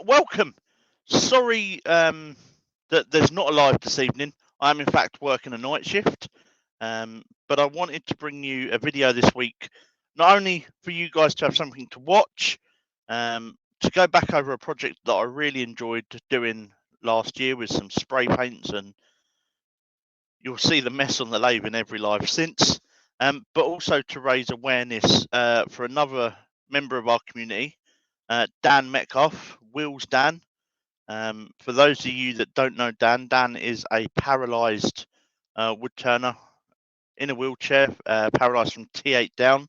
Welcome. Sorry that there's not a live this evening. I am in fact working a night shift, but I wanted to bring you a video this week, not only for you guys to have something to watch, to go back over a project that I really enjoyed doing last year with some spray paints, and you'll see the mess on the lathe in every live since, but also to raise awareness for another member of our community, Dan Metcalf, Will's Dan. For those of you that don't know Dan, Dan is a paralysed wood turner in a wheelchair, paralysed from T8 down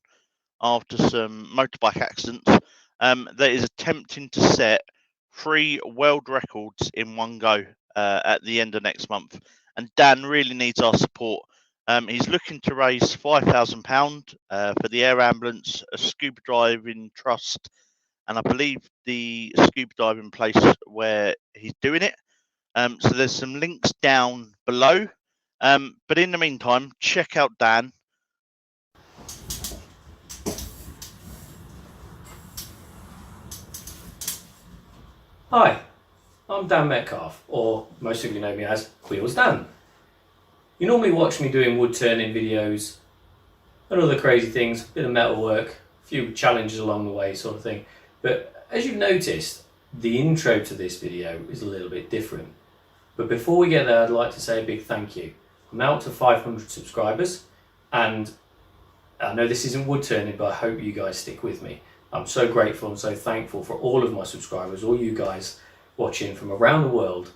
after some motorbike accidents, that is attempting to set 3 world records in one go at the end of next month. And Dan really needs our support. He's looking to raise £5,000 for the air ambulance, a scuba diving trust, and I believe the scuba diving place where he's doing it. So there's some links down below. But in the meantime, check out Dan. Hi, I'm Dan Metcalf, or most of you know me as Wheels Dan. You normally watch me doing wood turning videos and other crazy things, a bit of metal work, a few challenges along the way sort of thing. But as you've noticed, the intro to this video is a little bit different. But before we get there, I'd like to say a big thank you. I'm now up to 500 subscribers, and I know this isn't wood turning, but I hope you guys stick with me. I'm so grateful and so thankful for all of my subscribers, all you guys watching from around the world,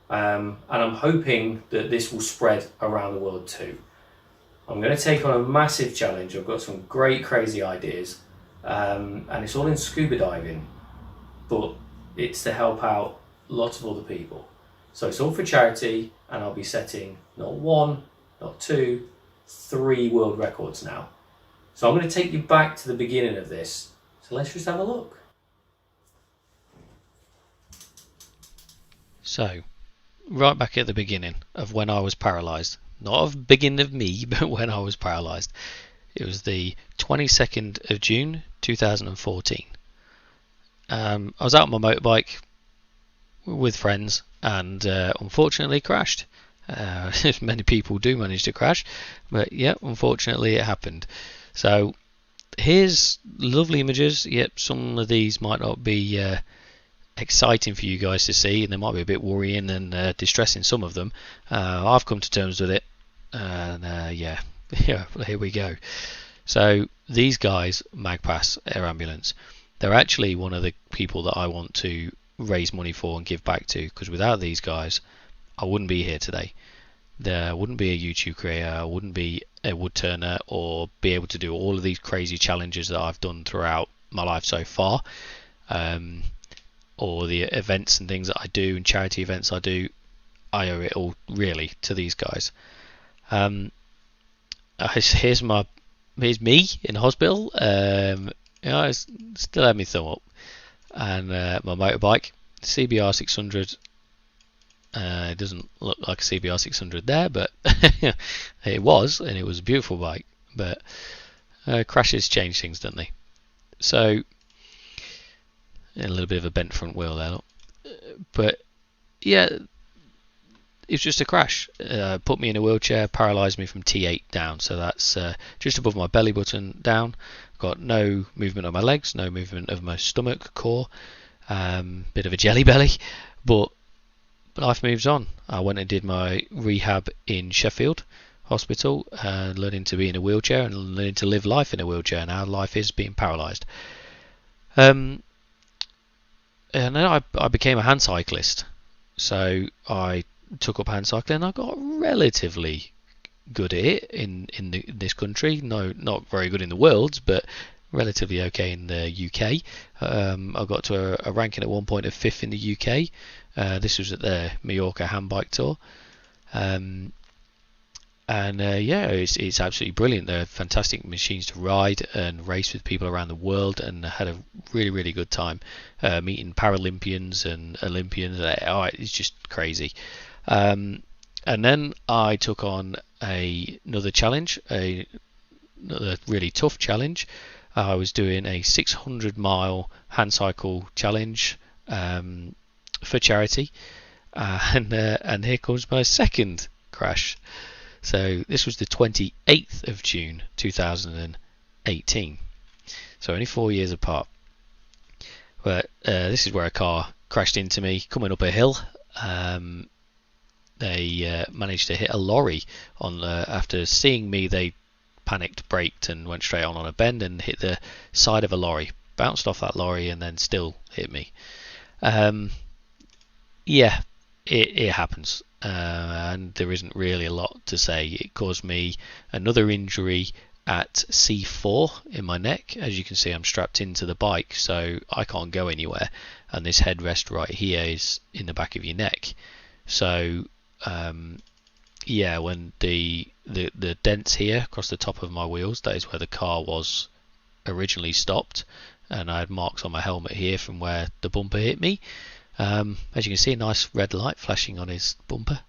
and I'm hoping that this will spread around the world too. I'm going to take on a massive challenge. I've got some great crazy ideas, and it's all in scuba diving, but it's to help out lots of other people. So it's all for charity, and I'll be setting not 1, not 2, 3 world records now. So I'm going to take you back to the beginning of this. So let's just have a look. So, right back at the beginning of when I was paralysed. Not of the beginning of me, but when I was paralysed. It was the 22nd of June 2014. I was out on my motorbike with friends and unfortunately crashed. Many people do manage to crash, but yeah, unfortunately it happened. So here's lovely images. Yep, some of these might not be exciting for you guys to see, and they might be a bit worrying and distressing, some of them. I've come to terms with it, and yeah, here we go. So these guys, Magpass Air Ambulance, they're actually one of the people that I want to raise money for and give back to, because without these guys I wouldn't be here today. There wouldn't be a YouTube creator, I wouldn't be a wood turner, or be able to do all of these crazy challenges that I've done throughout my life so far, or the events and things that I do and charity events I do. I owe it all really to these guys. Here's me in hospital. I still have my thumb up, and my motorbike, CBR 600. It doesn't look like a CBR 600 there, but it was, and it was a beautiful bike. But crashes change things, don't they? So, a little bit of a bent front wheel there, but yeah, it's just a crash. Put me in a wheelchair, paralysed me from T8 down, so that's just above my belly button down. Got no movement of my legs, no movement of my stomach, core, bit of a jelly belly, but life moves on. I went and did my rehab in Sheffield Hospital, learning to be in a wheelchair and learning to live life in a wheelchair. Now life is being paralysed. And then I became a hand cyclist. So I took up hand cycling. I got relatively good at it in this country. No, not very good in the world, but relatively okay in the UK. I got to a ranking at one point of 5th in the UK. This was at the Mallorca handbike tour. Yeah, it's absolutely brilliant. They're fantastic machines to ride and race with people around the world, and I had a really good time meeting Paralympians and Olympians. It's just crazy. And then I took on another challenge, another really tough challenge. I was doing a 600-mile hand cycle challenge for charity, and here comes my second crash. So this was the 28th of June 2018, so only 4 years apart. But this is where a car crashed into me coming up a hill. They managed to hit a lorry on after seeing me. They panicked, braked, and went straight on a bend and hit the side of a lorry, bounced off that lorry, and then still hit me. Yeah, it happens, and there isn't really a lot to say. It caused me another injury at C4 in my neck. As you can see, I'm strapped into the bike, so I can't go anywhere, and this headrest right here is in the back of your neck. So yeah, when the dents here across the top of my wheels, that is where the car was originally stopped, and I had marks on my helmet here from where the bumper hit me. As you can see, a nice red light flashing on his bumper.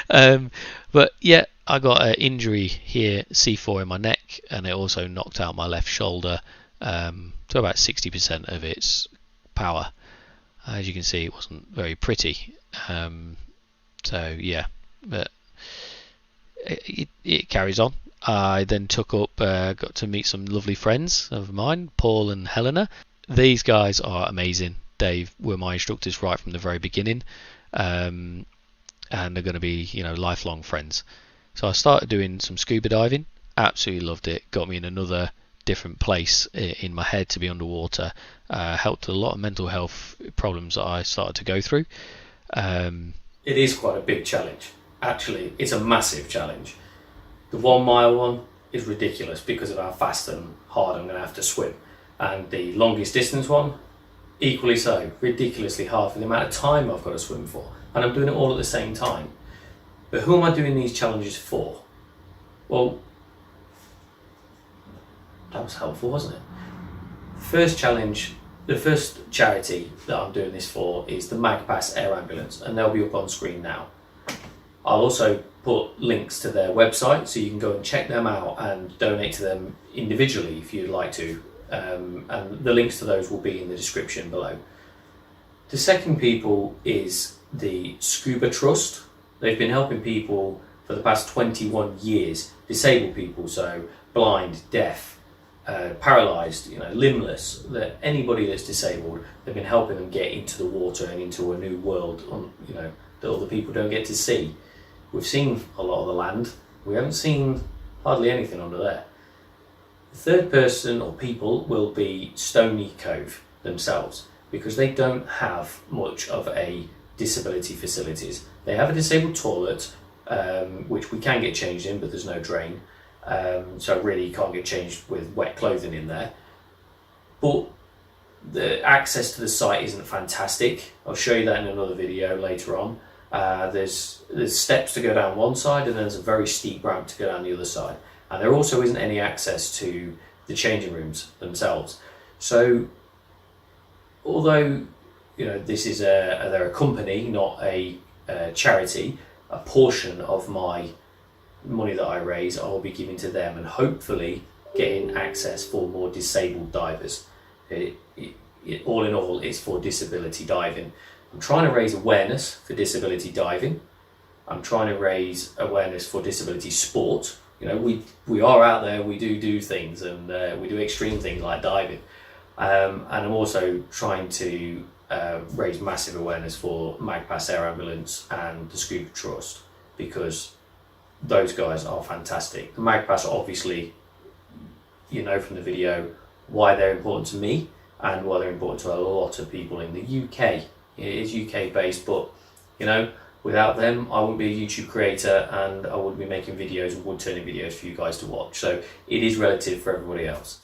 But yeah, I got an injury here, C4 in my neck, and it also knocked out my left shoulder to about 60% of its power. As you can see, it wasn't very pretty. So yeah, but it carries on. I then got to meet some lovely friends of mine, Paul and Helena. These guys are amazing. They were my instructors right from the very beginning, and they're going to be, lifelong friends. So I started doing some scuba diving. Absolutely loved it. Got me in another different place in my head to be underwater. Helped a lot of mental health problems that I started to go through. It is quite a big challenge. Actually, it's a massive challenge. The 1 mile one is ridiculous because of how fast and hard I'm going to have to swim. And the longest distance one, equally so, ridiculously hard for the amount of time I've got to swim for. And I'm doing it all at the same time. But who am I doing these challenges for? Well, that was helpful, wasn't it? The first charity that I'm doing this for is the Magpass Air Ambulance, and they'll be up on screen now. I'll also put links to their website so you can go and check them out and donate to them individually if you'd like to. And the links to those will be in the description below. The second people is the Scuba Trust. They've been helping people for the past 21 years, disabled people, so blind, deaf, paralysed, limbless, anybody that's disabled. They've been helping them get into the water and into a new world, that other people don't get to see. We've seen a lot of the land. We haven't seen hardly anything under there. The third person or people will be Stony Cove themselves, because they don't have much of a disability facilities. They have a disabled toilet, which we can get changed in, but there's no drain. So really you can't get changed with wet clothing in there. But the access to the site isn't fantastic. I'll show you that in another video later on. There's steps to go down one side, and there's a very steep ramp to go down the other side. And there also isn't any access to the changing rooms themselves. So although this is they're a company, not a charity, a portion of my money that I raise I will be giving to them, and hopefully getting access for more disabled divers. All in all, it's for disability diving. I'm trying to raise awareness for disability diving. I'm trying to raise awareness for disability sport. We are out there, we do things, and we do extreme things like diving. And I'm also trying to raise massive awareness for Magpass Air Ambulance and the Scuba Trust, because those guys are fantastic. The Magpass, obviously, from the video why they're important to me and why they're important to a lot of people in the UK. It is UK based, but without them I wouldn't be a YouTube creator, and I wouldn't be making videos and wood turning videos for you guys to watch. So it is relative for everybody else.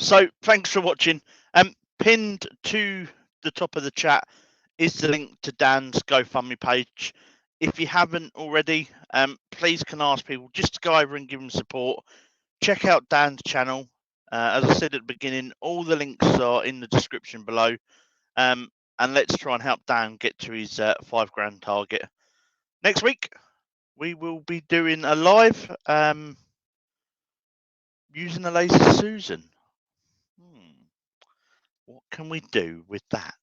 So thanks for watching. Pinned to the top of the chat is the link to Dan's GoFundMe page. If you haven't already, please can ask people just to go over and give him support. Check out Dan's channel. As I said at the beginning, all the links are in the description below. And let's try and help Dan get to his £5,000 target. Next week, we will be doing a live using a lazy Susan. What can we do with that?